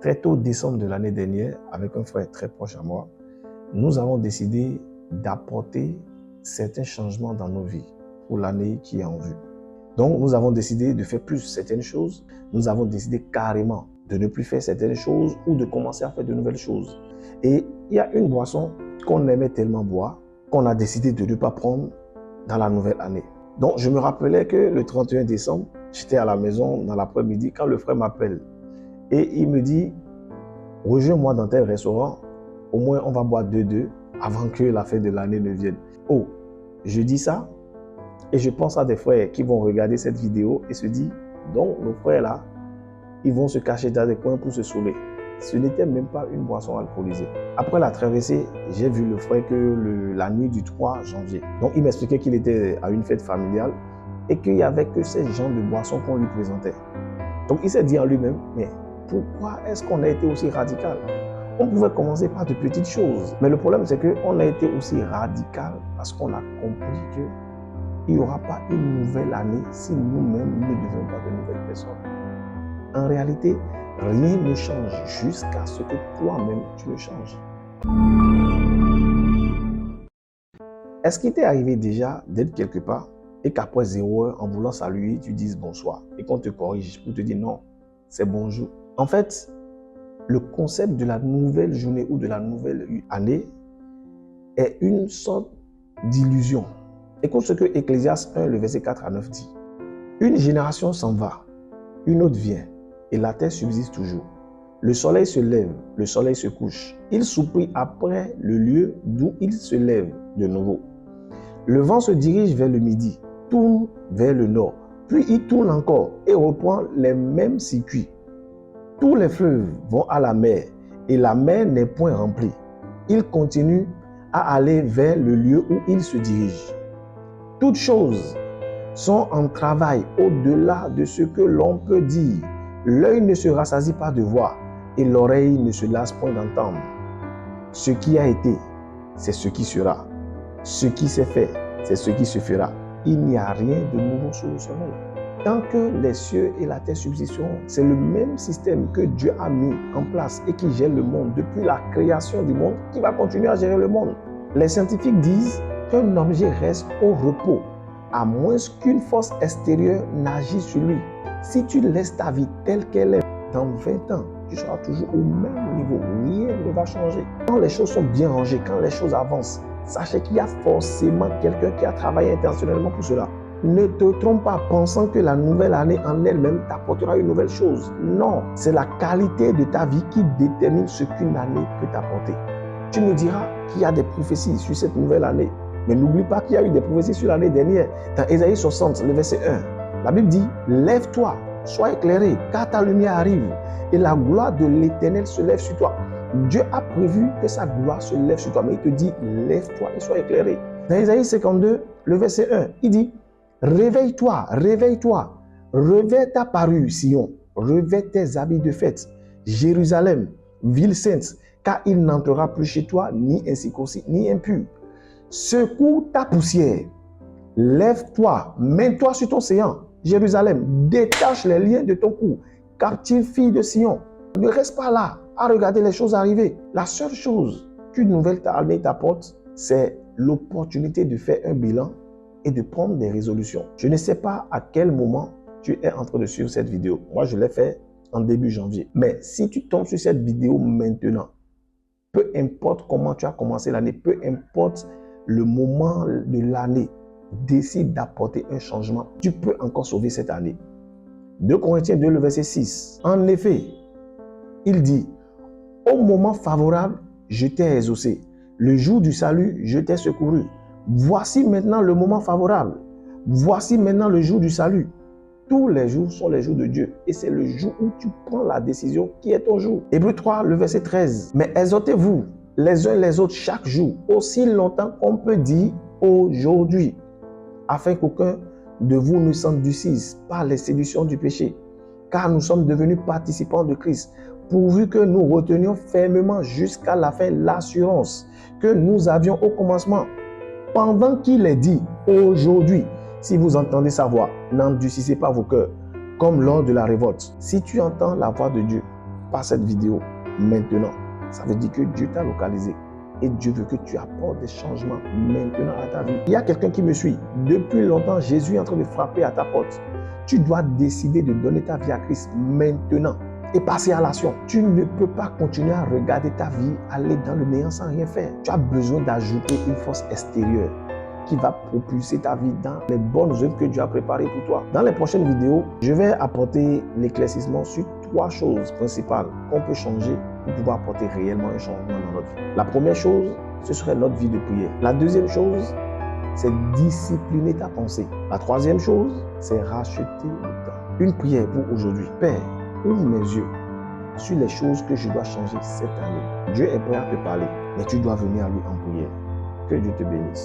Très tôt, décembre de l'année dernière, avec un frère très proche à moi, nous avons décidé d'apporter certains changements dans nos vies pour l'année qui est en vue. Donc, nous avons décidé de faire plus certaines choses. Nous avons décidé carrément de ne plus faire certaines choses ou de commencer à faire de nouvelles choses. Et il y a une boisson qu'on aimait tellement boire qu'on a décidé de ne pas prendre dans la nouvelle année. Donc, je me rappelais que le 31 décembre, j'étais à la maison dans l'après-midi quand le frère m'appelle et il me dit « Rejoins-moi dans tel restaurant, au moins on va boire 2-2 avant que la fin de l'année ne vienne. » Oh, je dis ça et je pense à des frères qui vont regarder cette vidéo et se disent « Donc, nos frères là, ils vont se cacher dans des coins pour se saouler. » Ce n'était même pas une boisson alcoolisée. Après la traversée, j'ai vu le frère que la nuit du 3 janvier. Donc, il m'expliquait qu'il était à une fête familiale et qu'il n'y avait que ces genres de boissons qu'on lui présentait. Donc, il s'est dit en lui-même, mais pourquoi est-ce qu'on a été aussi radical? On pouvait commencer par de petites choses. Mais le problème, c'est qu'on a été aussi radical parce qu'on a compris qu'il n'y aura pas une nouvelle année si nous-mêmes ne devenons pas de nouvelles personnes. En réalité, rien ne change jusqu'à ce que toi-même tu le changes. Est-ce qu'il t'est arrivé déjà d'être quelque part et qu'après 0 heure, en voulant saluer, tu dises bonsoir et qu'on te corrige pour te dire non, c'est bonjour? En fait, le concept de la nouvelle journée ou de la nouvelle année est une sorte d'illusion. Écoute ce que Ecclésiaste 1, le verset 4 à 9 dit. Une génération s'en va, une autre vient, et la terre subsiste toujours. Le soleil se lève, le soleil se couche. Il soupire après le lieu d'où il se lève de nouveau. Le vent se dirige vers le midi, tourne vers le nord, puis il tourne encore et reprend les mêmes circuits. Tous les fleuves vont à la mer et la mer n'est point remplie. Il continue à aller vers le lieu où il se dirige. Toutes choses sont en travail au-delà de ce que l'on peut dire. L'œil ne se rassasie pas de voir et l'oreille ne se lasse point d'entendre. Ce qui a été, c'est ce qui sera. Ce qui s'est fait, c'est ce qui se fera. Il n'y a rien de nouveau sous le soleil. Tant que les cieux et la terre subsisteront, c'est le même système que Dieu a mis en place et qui gère le monde depuis la création du monde, qui va continuer à gérer le monde. Les scientifiques disent qu'un objet reste au repos, à moins qu'une force extérieure n'agisse sur lui. Si tu laisses ta vie telle qu'elle est, dans 20 ans, tu seras toujours au même niveau. Rien ne va changer. Quand les choses sont bien rangées, quand les choses avancent, sachez qu'il y a forcément quelqu'un qui a travaillé intentionnellement pour cela. Ne te trompe pas pensant que la nouvelle année en elle-même t'apportera une nouvelle chose. Non, c'est la qualité de ta vie qui détermine ce qu'une année peut t'apporter. Tu me diras qu'il y a des prophéties sur cette nouvelle année. Mais n'oublie pas qu'il y a eu des prophéties sur l'année dernière. Dans Ésaïe 60, le verset 1, la Bible dit « Lève-toi, sois éclairé, car ta lumière arrive, et la gloire de l'Éternel se lève sur toi. » Dieu a prévu que sa gloire se lève sur toi, mais il te dit « Lève-toi et sois éclairé. » Dans Ésaïe 52, le verset 1, il dit « Réveille-toi, réveille-toi, revêt ta parure, Sion, revêt tes habits de fête, Jérusalem, ville sainte, car il n'entrera plus chez toi ni incirconcis, ni impur. Secoue ta poussière, lève-toi, mets-toi sur ton séant, Jérusalem, détache les liens de ton cou, captive fille de Sion. Ne reste pas là à regarder les choses arriver. La seule chose qu'une nouvelle année t'apporte, c'est l'opportunité de faire un bilan et de prendre des résolutions. Je ne sais pas à quel moment tu es en train de suivre cette vidéo. Moi, je l'ai fait en début janvier. Mais si tu tombes sur cette vidéo maintenant, peu importe comment tu as commencé l'année, peu importe le moment de l'année, décide d'apporter un changement. Tu peux encore sauver cette année. 2 Corinthiens 2, le verset 6. En effet, il dit, « Au moment favorable, je t'ai exaucé. Le jour du salut, je t'ai secouru. Voici maintenant le moment favorable. Voici maintenant le jour du salut. » Tous les jours sont les jours de Dieu. Et c'est le jour où tu prends la décision qui est ton jour. Hébreux 3, le verset 13. « Mais exhortez-vous les uns les autres chaque jour, aussi longtemps qu'on peut dire aujourd'hui, afin qu'aucun de vous ne s'endurcisse par les séductions du péché. Car nous sommes devenus participants de Christ, pourvu que nous retenions fermement jusqu'à la fin l'assurance que nous avions au commencement. Pendant qu'il est dit aujourd'hui, si vous entendez sa voix, n'endurcissez pas vos cœurs, comme lors de la révolte. » Si tu entends la voix de Dieu, par cette vidéo maintenant, ça veut dire que Dieu t'a localisé. Et Dieu veut que tu apportes des changements maintenant à ta vie. Il y a quelqu'un qui me suit. Depuis longtemps, Jésus est en train de frapper à ta porte. Tu dois décider de donner ta vie à Christ maintenant et passer à l'action. Tu ne peux pas continuer à regarder ta vie aller dans le néant sans rien faire. Tu as besoin d'ajouter une force extérieure qui va propulser ta vie dans les bonnes œuvres que Dieu a préparées pour toi. Dans les prochaines vidéos, je vais apporter l'éclaircissement sur 3 choses principales qu'on peut changer pour pouvoir apporter réellement un changement dans notre vie. La première chose, ce serait notre vie de prière. La deuxième chose, c'est discipliner ta pensée. La troisième chose, c'est racheter le temps. Une prière pour aujourd'hui. Père, ouvre mes yeux sur les choses que je dois changer cette année. Dieu est prêt à te parler, mais tu dois venir à lui en prière. Que Dieu te bénisse.